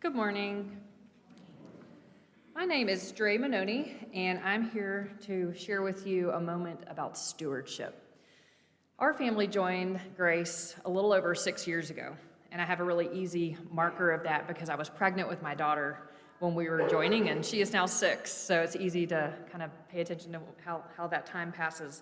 Good morning. My name is Dre Manoni, and I'm here to share with you a moment about stewardship. Our family joined Grace a little over 6 years ago, and I have a really easy marker of that because I was pregnant with my daughter when we were joining, and she is now 6, so it's easy to kind of pay attention to how that time passes.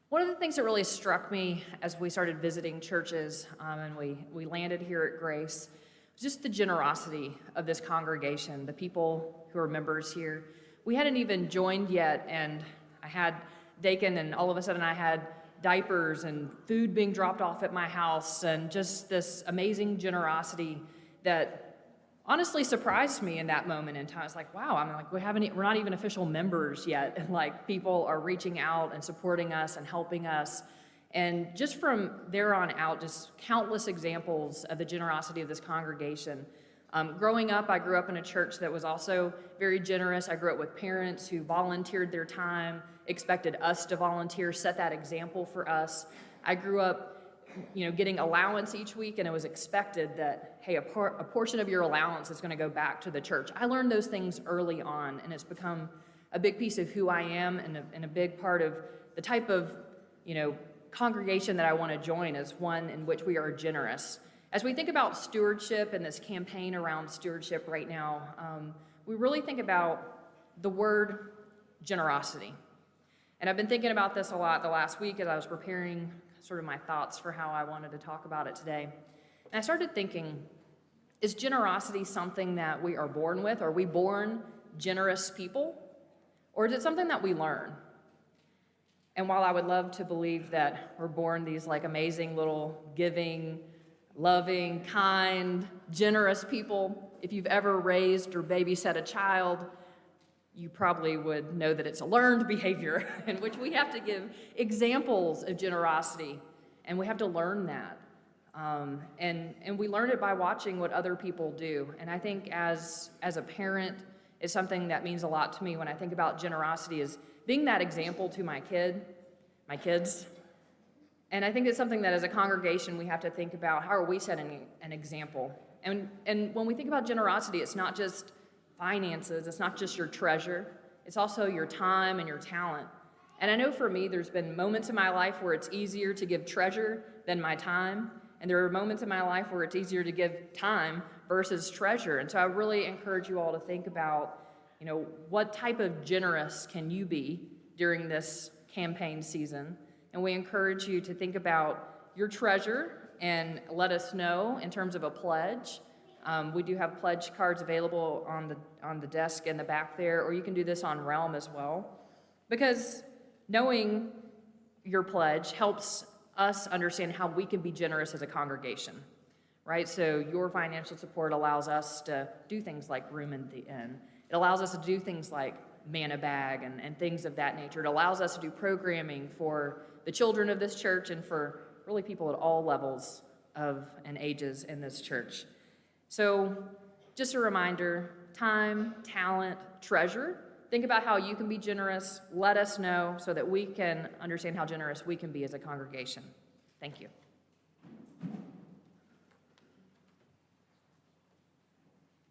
One of the things that really struck me as we started visiting churches and we landed here at Grace was just the generosity of this congregation, the people who are members here. We hadn't even joined yet, and I had Dakin, and all of a sudden I had diapers and food being dropped off at my house, and just this amazing generosity that honestly surprised me in that moment in time. It's like, wow, we're not even official members yet, and like people are reaching out and supporting us and helping us. And just from there on out, just countless examples of the generosity of this congregation. Growing up, I grew up in a church that was also very generous. I grew up with parents who volunteered their time, expected us to volunteer, set that example for us. I grew up getting allowance each week, and it was expected that, hey, a portion of your allowance is going to go back to the church. I learned those things early on, and it's become a big piece of who I am and a big part of the type of, congregation that I want to join is one in which we are generous. As we think about stewardship and this campaign around stewardship right now, we really think about the word generosity. And I've been thinking about this a lot the last week as I was preparing sort of my thoughts for how I wanted to talk about it today. And I started thinking, is generosity something that we are born with? Are we born generous people? Or is it something that we learn? And while I would love to believe that we're born these like amazing little giving, loving, kind, generous people, if you've ever raised or babysat a child, you probably would know that it's a learned behavior in which we have to give examples of generosity, and we have to learn that. And we learn it by watching what other people do. And I think as a parent, it's something that means a lot to me when I think about generosity is being that example to my kids. And I think it's something that as a congregation we have to think about, how are we setting an example? And when we think about generosity, it's not just finances, it's not just your treasure, it's also your time and your talent. And I know for me, there's been moments in my life where it's easier to give treasure than my time, and there are moments in my life where it's easier to give time versus treasure. And so I really encourage you all to think about, what type of generous can you be during this campaign season? And we encourage you to think about your treasure and let us know in terms of a pledge. We do have pledge cards available on the desk in the back there, or you can do this on Realm as well. Because knowing your pledge helps us understand how we can be generous as a congregation, right? So your financial support allows us to do things like room in the inn. It allows us to do things like man a bag and things of that nature. It allows us to do programming for the children of this church and for really people at all levels of and ages in this church. So just a reminder, time, talent, treasure. Think about how you can be generous. Let us know so that we can understand how generous we can be as a congregation. Thank you.